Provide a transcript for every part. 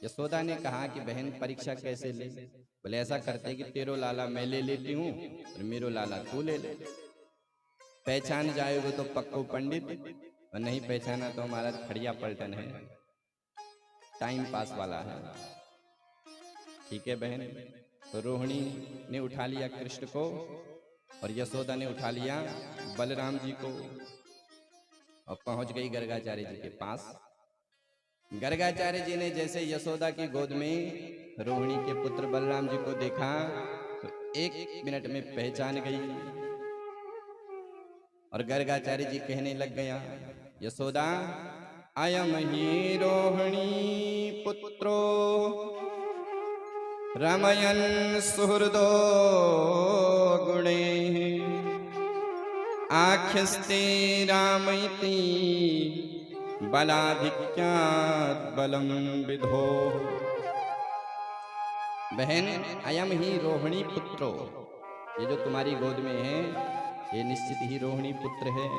यशोदा ने कहा कि बहन परीक्षा कैसे ले? बोले ऐसा करते कि तेरो लाला मैं ले लेती हूँ और मेरो लाला तू ले ले, पहचान जाएगा तो पक्को पंडित, और नहीं पहचाना तो हमारा खड़िया पलटन है, टाइम पास वाला है। ठीक है बहन। तो रोहिणी ने उठा लिया कृष्ण को और यशोदा ने उठा लिया बलराम जी को और पहुंच गई गर्गाचार्य जी के पास। गर्गाचार्य जी ने जैसे यशोदा की गोद में रोहिणी के पुत्र बलराम जी को देखा तो 1 मिनट में पहचान गई और गर्गाचार्य जी कहने लग गया, यशोदा अयम ही रोहिणी पुत्रो रमयन सुहृदो गुणे आख्यस्ते रामयति बलाधिक्यात् बलम विधो। बहन अयम ही रोहिणी पुत्रो, ये जो तुम्हारी गोद में है ये निश्चित ही रोहिणी पुत्र है।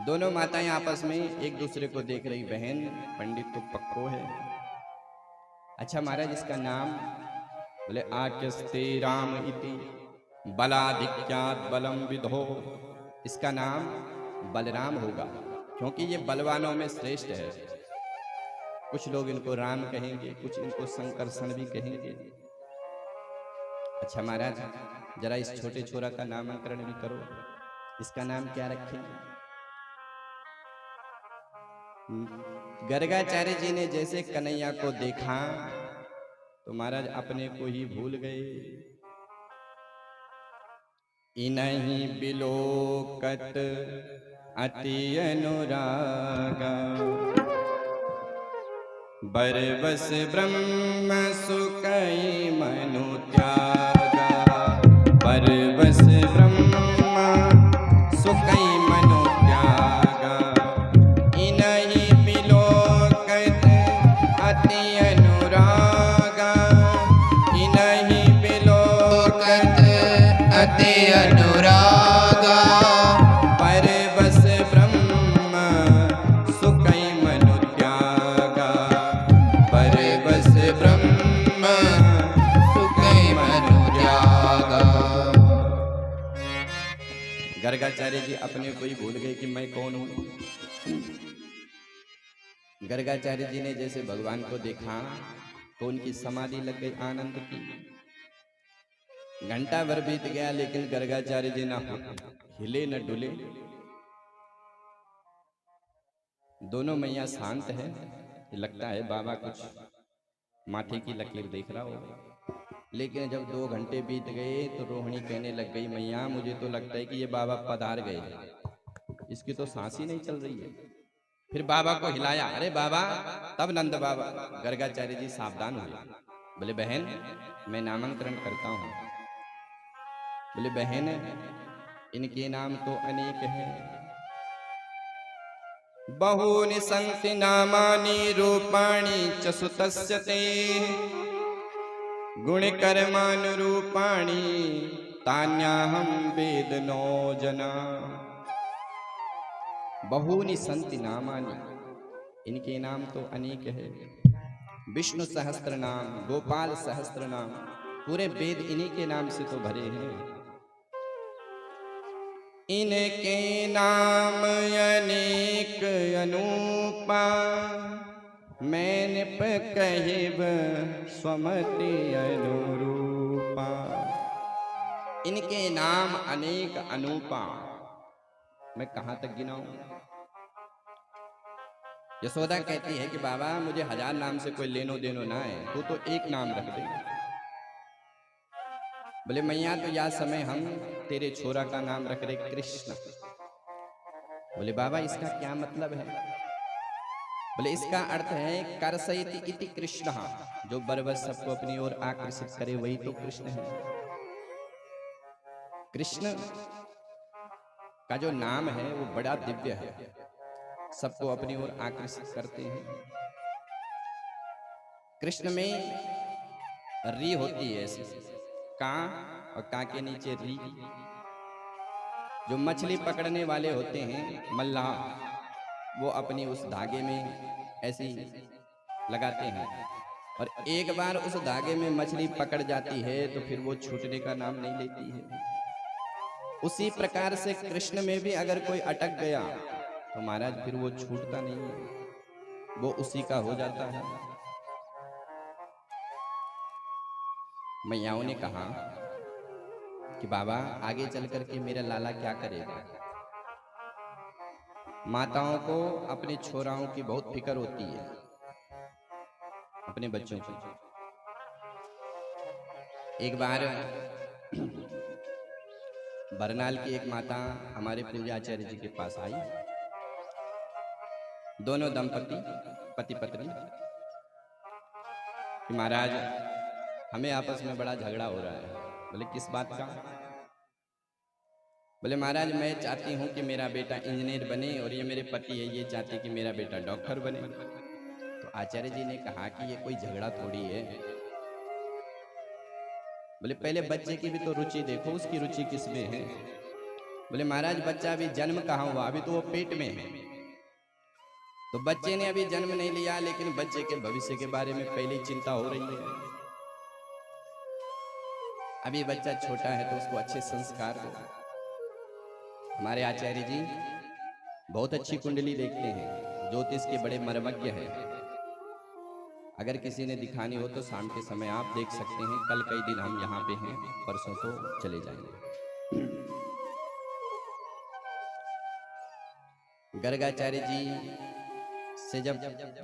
दोनों माताएं आपस में एक दूसरे को देख रही, बहन पंडित तो पक्को है। अच्छा महाराज इसका नाम? बोले आख्यस्ते राम इति बलाधिक्यात् बलम विधो, इसका नाम बलराम होगा क्योंकि ये बलवानों में श्रेष्ठ है। कुछ लोग इनको राम कहेंगे, कुछ इनको संकर्षण भी कहेंगे। अच्छा महाराज जरा इस छोटे छोरा का नामकरण भी करो, इसका नाम क्या रखेंगे? गर्गाचार्य जी ने जैसे कन्हैया को देखा तो महाराज अपने को ही भूल गए। इनहि बिलोकत अति अनुरागा बरबस ब्रह्म सुकई मनु त्यागा, बरबस ब्रह्म सुकई मनु त्यागा। इनहि बिलोकत अति अनुरागा, इनहि बिलोकत अति अनुरागा बरबस ब्रह्म सुकई मनु त्यागा, बरबस ब्रह्म सुकई मनु त्यागा। गर्गाचार्य जी अपने को ही भूल गए कि मैं कौन हूं। गर्गाचार्य जी ने जैसे भगवान को देखा तो उनकी समाधि लग गई आनंद की। घंटा भर बीत गया लेकिन गर्गाचार्य जी ना हिले न डुले। दोनों मैया शांत है, लगता है बाबा कुछ माथे की लकीर देख रहा हो। लेकिन जब 2 घंटे बीत गए तो रोहिणी कहने लग गई, मैया मुझे तो लगता है कि ये बाबा पधार गए, इसकी तो सांस ही नहीं चल रही है। फिर बाबा को हिलाया, अरे बाबा। तब नंद बाबा गर्गाचार्य जी सावधान हुए। बोले बहन मैं नामांतरण करता हूं। बोले बहन इनके नाम तो अनेक हैं, बहूनि सन्ति नामानि रूपाणि च सुतस्य ते गुणकर्मानुरूपाणि तान्याहं वेद नो जना। बहूनि सन्ति नामानि, इनके नाम तो अनेक है। विष्णु सहस्त्र नाम, गोपाल सहस्त्र नाम, पूरे वेद इन्हीं के नाम से तो भरे हैं। इनके नाम अनेक अनूपा, मैंने कहब स्वमति अनुरूपा। इनके नाम अनेक अनूपा, मैं कहां तक गिनाऊं? यशोदा कहती है कि बाबा मुझे 1000 नाम से कोई लेनो देनो ना है, तू तो एक नाम रख दे। बोले मैया तो या समय हम तेरे छोरा का नाम रख रहे कृष्ण। बोले बाबा इसका क्या मतलब है? बोले इसका अर्थ है करसयति इति कृष्ण, जो बरबस सबको अपनी ओर आकर्षित करे वही तो कृष्ण है। कृष्ण का जो नाम है वो बड़ा दिव्य है, सबको अपनी ओर आकर्षित करते हैं। कृष्ण में री होती है ऐसी, का और का के नीचे री। जो मछली पकड़ने वाले होते हैं मल्लाह, वो अपनी उस धागे में ऐसी लगाते हैं, और एक बार उस धागे में मछली पकड़ जाती है तो फिर वो छूटने का नाम नहीं लेती है। उसी प्रकार से कृष्ण में भी अगर कोई अटक गया तो महाराज फिर वो छूटता नहीं है, वो उसी का हो जाता है। मैयाओं ने कहा कि बाबा आगे चल करके मेरा लाला क्या करेगा। माताओं को अपने छोराओं की बहुत फिक्र होती है, अपने बच्चों की। एक बार बरनाल की एक माता हमारे पूज्याचार्य जी के पास आई। दोनों दंपति पति पत्नी कि महाराज हमें आपस में बड़ा झगड़ा हो रहा है। बोले किस बात का। बोले महाराज मैं चाहती हूँ कि मेरा बेटा इंजीनियर बने और ये मेरे पति है ये चाहते कि मेरा बेटा डॉक्टर बने। तो आचार्य जी ने कहा कि ये कोई झगड़ा थोड़ी है। बोले पहले बच्चे की भी तो रुचि देखो, उसकी रुचि किसमें है। बोले महाराज बच्चा अभी जन्म कहाँ हुआ, अभी तो वो पेट में है। तो बच्चे ने अभी जन्म नहीं लिया, लेकिन बच्चे के भविष्य के बारे में पहले ही चिंता हो रही है। अभी बच्चा छोटा है तो उसको अच्छे संस्कार दो। हमारे आचार्य जी बहुत अच्छी कुंडली देखते हैं, ज्योतिष के बड़े मर्मज्ञ हैं। अगर किसी ने दिखानी हो तो शाम के समय आप देख सकते हैं। कल कई दिन हम यहाँ पे हैं, परसों तो चले जाएंगे। गर्गाचार्य जी से जब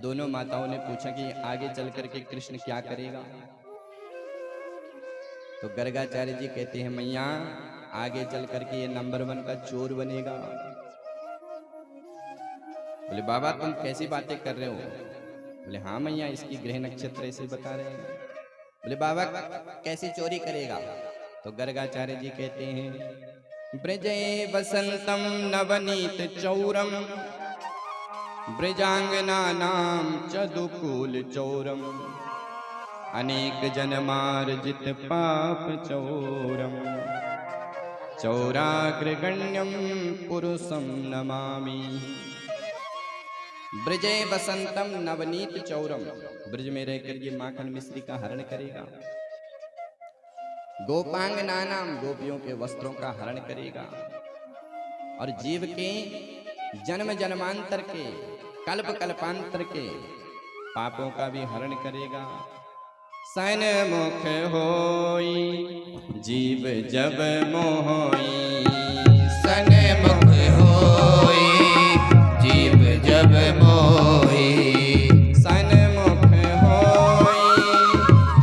दोनों माताओं ने पूछा कि आगे चल करके कृष्ण क्या करेगा, तो गर्गाचार्य जी कहते हैं मैया आगे चल करके ये नंबर 1 का चोर बनेगा। बोले बाबा तुम कैसी बातें कर रहे हो। बोले हाँ मैया इसकी ग्रह नक्षत्र ऐसे बता रहे हैं। बोले बाबा कैसी चोरी करेगा। तो गर्गाचार्य जी कहते हैं ब्रजे वसंतम नवनीत चौरम ब्रजांगनानां चदुकूल चौरम अनेक जन्मार्जित पाप चौरम चौराग्रगण्यम पुरुषम नमामि। ब्रजे वसंतम नवनीत चौरम, ब्रज में रहकर ये माखन मिश्री का हरण करेगा। गोपांग नानाम, गोपियों के वस्त्रों का हरण करेगा। और जीव के जन्म जन्मांतर के कल्प कल्पांतर के पापों का भी हरण करेगा। सन मुख होई जीव जब मोहोई, सन मुख होई जीव जब मोही, सन मुख होई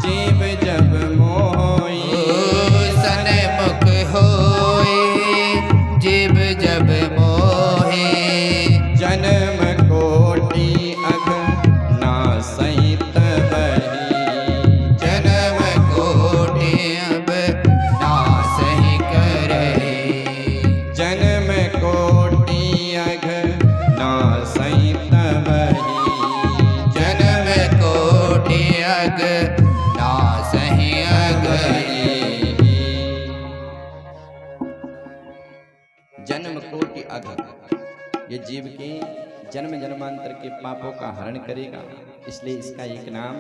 जीव जब मोही, सन मुख होई जीव जब मोही, जन्म कोटि अघ नासई तबहि, जन्म कोटि अब नासहि करहि, जन्म कोटि अघ नासई तबहि, जन्म कोटि अग नासहि अगहि, जन्म कोटि अघ, ये जीव के जन्म जन्मांतर के पापों का हरण करेगा। इसलिए इसका एक नाम